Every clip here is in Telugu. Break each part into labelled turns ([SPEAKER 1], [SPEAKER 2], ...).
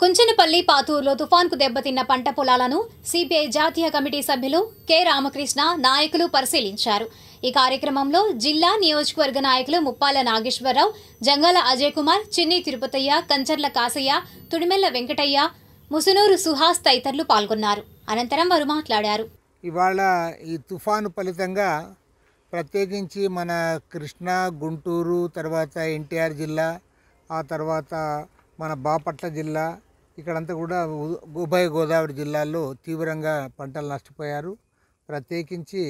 [SPEAKER 1] కుంచనపల్లి పాతూరులో తుఫాన్కు దెబ్బతిన్న పంట పొలాలను సిపిఐ జాతీయ కమిటీ సభ్యులు కె రామకృష్ణ నాయకులు పరిశీలించారు. ఈ కార్యక్రమంలో జిల్లా నియోజకవర్గ నాయకులు ముప్పాల నాగేశ్వరరావు, జంగాల అజయ్ కుమార్, చిన్ని తిరుపతయ్య, కంచర్ల కాసయ్య, తుడిమెల్ల వెంకటయ్య, ముసునూరు సుహాస్ తదితరులు పాల్గొన్నారు. అనంతరం వారు మాట్లాడారు.
[SPEAKER 2] ఇవాళ ఈ తుఫాను ఫలితంగా ప్రత్యేకించి మన కృష్ణా, గుంటూరు, తర్వాత ఎన్టీఆర్ జిల్లా, ఆ తర్వాత మన బాపట్ల జిల్లా, ఇక్కడంతా కూడా ఉభయ గోదావరి జిల్లాల్లో తీవ్రంగా పంటలు నష్టపోయారు. ప్రత్యేకించి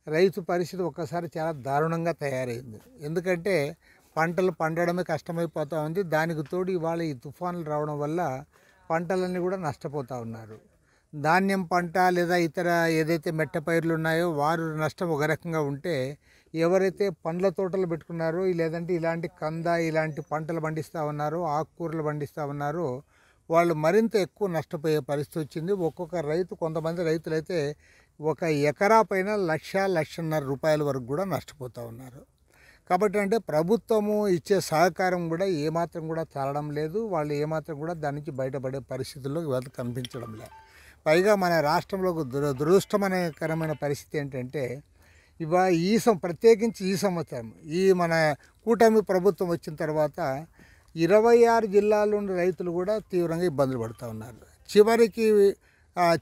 [SPEAKER 2] రైతు పరిస్థితి ఒక్కసారి చాలా దారుణంగా తయారైంది. ఎందుకంటే పంటలు పండడమే కష్టమైపోతూ ఉంది. దానికి తోడు ఇవాళ ఈ తుఫాన్లు రావడం వల్ల పంటలన్నీ కూడా నష్టపోతూ ఉన్నారు. ధాన్యం పంట లేదా ఇతర ఏదైతే మెట్ట పైర్లు ఉన్నాయో వారు నష్టం ఒక రకంగా ఉంటే, ఎవరైతే పండ్ల తోటలు పెట్టుకున్నారో లేదంటే ఇలాంటి కంద ఇలాంటి పంటలు పండిస్తూ ఉన్నారో, ఆకుకూరలు పండిస్తూ ఉన్నారో వాళ్ళు మరింత ఎక్కువ నష్టపోయే పరిస్థితి వచ్చింది. ఒక్కొక్క రైతు, కొంతమంది రైతులైతే ఒక ఎకరా పైన 1,00,00,000-1,50,000 రూపాయల వరకు కూడా నష్టపోతూ ఉన్నారు. కాబట్టి అంటే ప్రభుత్వము ఇచ్చే సహకారం కూడా ఏమాత్రం కూడా చాలడం లేదు. వాళ్ళు ఏమాత్రం కూడా దాని నుంచి బయటపడే పరిస్థితుల్లో ఇవాళ కనిపించడం లేదు. పైగా మన రాష్ట్రంలో దురదృష్టకరమైన పరిస్థితి ఏంటంటే, ప్రత్యేకించి ఈ సంవత్సరం ఈ మన కూటమి ప్రభుత్వం వచ్చిన తర్వాత 26 జిల్లాల్లోని రైతులు కూడా తీవ్రంగా ఇబ్బందులు పడుతూ ఉన్నారు. చివరికి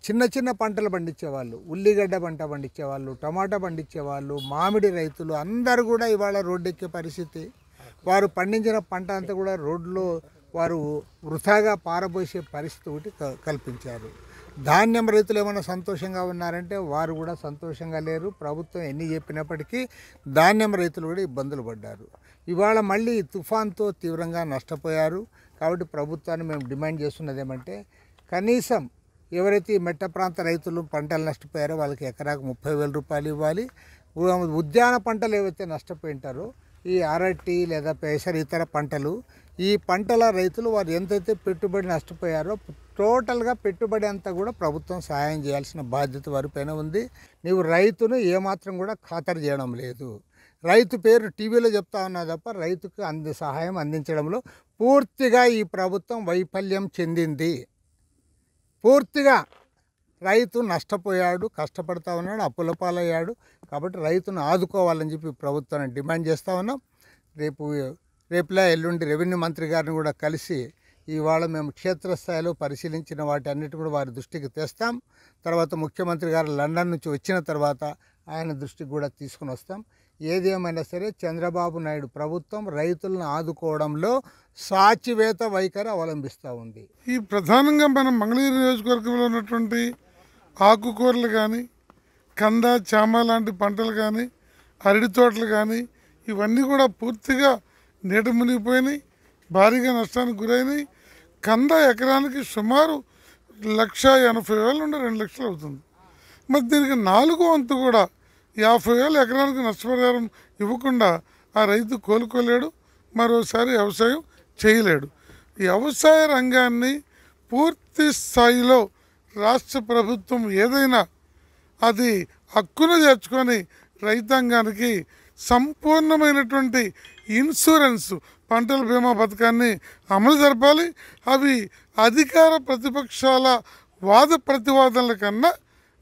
[SPEAKER 2] చిన్న చిన్న పంటలు పండించేవాళ్ళు, ఉల్లిగడ్డ పంట పండించేవాళ్ళు, టమాటా పండించేవాళ్ళు, మామిడి రైతులు అందరూ కూడా ఇవాళ రోడ్డెక్కే పరిస్థితి. వారు పండించిన పంట అంతా కూడా రోడ్లో వారు వృథాగా పారబోసే పరిస్థితి ఒకటి కల్పించారు. ధాన్యం రైతులు ఏమైనా సంతోషంగా ఉన్నారంటే వారు కూడా సంతోషంగా లేరు. ప్రభుత్వం ఎన్ని చెప్పినప్పటికీ ధాన్యం రైతులు కూడా ఇబ్బందులు పడ్డారు. ఇవాళ మళ్ళీ తుఫాన్తో తీవ్రంగా నష్టపోయారు. కాబట్టి ప్రభుత్వాన్ని మేము డిమాండ్ చేస్తున్నది ఏమంటే, కనీసం ఎవరైతే మెట్ట ప్రాంత రైతులు పంటలు నష్టపోయారో వాళ్ళకి ఎకరాకు 30,000 రూపాయలు ఇవ్వాలి. ఉద్యాన పంటలు ఏవైతే నష్టపోయి ఉంటారో, ఈ అరటి లేదా పెసర ఇతర పంటలు, ఈ పంటల రైతులు వారు ఎంతైతే పెట్టుబడి నష్టపోయారో టోటల్గా పెట్టుబడి అంతా కూడా ప్రభుత్వం సహాయం చేయాల్సిన బాధ్యత వారిపైన ఉంది. నీవు రైతును ఏమాత్రం కూడా ఖాతరు చేయడం లేదు. రైతు పేరు టీవీలో చెప్తా ఉన్నా తప్ప రైతుకు సహాయం అందించడంలో పూర్తిగా ఈ ప్రభుత్వం వైఫల్యం చెందింది. పూర్తిగా రైతు నష్టపోయాడు, కష్టపడతా ఉన్నాడు, అప్పుల పాలయ్యాడు. కాబట్టి రైతును ఆదుకోవాలని చెప్పి ప్రభుత్వాన్ని డిమాండ్ చేస్తూ ఉన్నాం. రేపులా ఎల్లుండి రెవెన్యూ మంత్రి గారిని కూడా కలిసి ఇవాళ మేము క్షేత్రస్థాయిలో పరిశీలించిన వాటి అన్నిటి కూడా వారి దృష్టికి తెస్తాం. తర్వాత ముఖ్యమంత్రి గారు లండన్ నుంచి వచ్చిన తర్వాత ఆయన దృష్టికి కూడా తీసుకుని వస్తాం. ఏది ఏమైనా సరే చంద్రబాబు నాయుడు ప్రభుత్వం రైతులను ఆదుకోవడంలో సాచివేత వైఖరి అవలంబిస్తూ ఉంది.
[SPEAKER 3] ఈ ప్రధానంగా మనం మంగళగిరి నియోజకవర్గంలో ఉన్నటువంటి ఆకుకూరలు కానీ, కంద, చామ లాంటి పంటలు కానీ, అరటి తోటలు కానీ ఇవన్నీ కూడా పూర్తిగా నీట మునిగిపోయినాయి, భారీగా నష్టానికి గురైనాయి. కంద ఎకరానికి సుమారు 1,80,000 నుండి 2 లక్షలు అవుతుంది. మరి దీనికి 4వ వంతు కూడా 50,000 ఎకరానికి నష్టపరిహారం ఇవ్వకుండా ఆ రైతు కోలుకోలేడు, మరోసారి వ్యవసాయం చేయలేడు. ఈ వ్యవసాయ రంగాన్ని పూర్తి స్థాయిలో రాష్ట్ర ప్రభుత్వం ఏదైనా అది హక్కున చేర్చుకొని రైతాంగానికి సంపూర్ణమైనటువంటి ఇన్సూరెన్స్, పంటల బీమా పథకాన్ని అమలు జరపాలి. అవి అధికార ప్రతిపక్షాల వాద ప్రతివాదనల కన్నా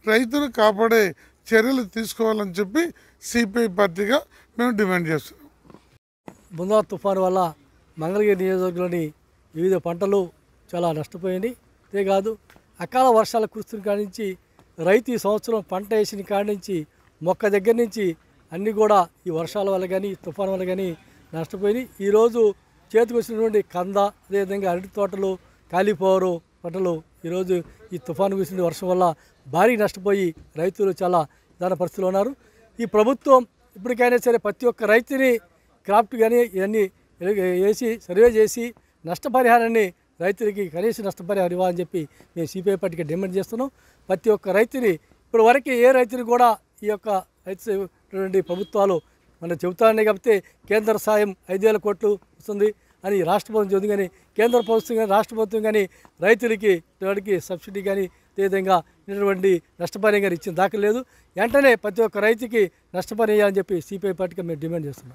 [SPEAKER 3] రైతును కాపాడే చర్యలు తీసుకోవాలని చెప్పి సిపిఐ పార్టీగా మేము డిమాండ్ చేస్తున్నాం.
[SPEAKER 4] బుందా తుఫాను వల్ల మంగళగిరి నియోజకవర్గంలోని వివిధ పంటలు చాలా నష్టపోయింది. అంతేకాదు అకాల వర్షాలు కురుస్తున్న కాడి నుంచి రైతు ఈ సంవత్సరం పంట వేసిన కాడి నుంచి మొక్క దగ్గర నుంచి అన్నీ కూడా ఈ వర్షాల వల్ల కానీ తుఫాను వల్ల కానీ నష్టపోయినాయి. ఈరోజు చేతికి వచ్చినటువంటి కంద, అదేవిధంగా అరటి తోటలు, కాలిఫ్లవర్ పంటలు ఈరోజు ఈ తుఫాను కురిసిన వర్షం వల్ల భారీ నష్టపోయి రైతులు చాలా దాని పరిస్థితులు ఉన్నారు. ఈ ప్రభుత్వం ఇప్పటికైనా సరే ప్రతి ఒక్క రైతుని క్రాఫ్ట్ కానీ ఇవన్నీ వేసి సర్వే చేసి నష్టపరిహారాన్ని రైతులకి కనీస నష్టపరిహారం ఇవ్వాలని చెప్పి మేము సిపిఐ పార్టీకి డిమాండ్ చేస్తున్నాం. ప్రతి ఒక్క రైతుని ఇప్పుడు వరకు ఏ రైతుని కూడా ఈ యొక్క రైతు ప్రభుత్వాలు మనం చెబుతానే కాబట్టి కేంద్ర సాయం 5,000 కోట్లు వస్తుంది అని రాష్ట్ర ప్రభుత్వం చెబుతుంది. కానీ కేంద్ర ప్రభుత్వం కానీ రాష్ట్ర ప్రభుత్వం కానీ రైతులకి సబ్సిడీ కానీ అదేవిధంగా ఇటువంటి నష్టపరిహారం ఇచ్చిన దాఖలు లేదు. వెంటనే ప్రతి ఒక్క రైతుకి నష్టపరిహారం అని చెప్పి సిపిఐ పార్టీకి మేము డిమాండ్ చేస్తున్నాం.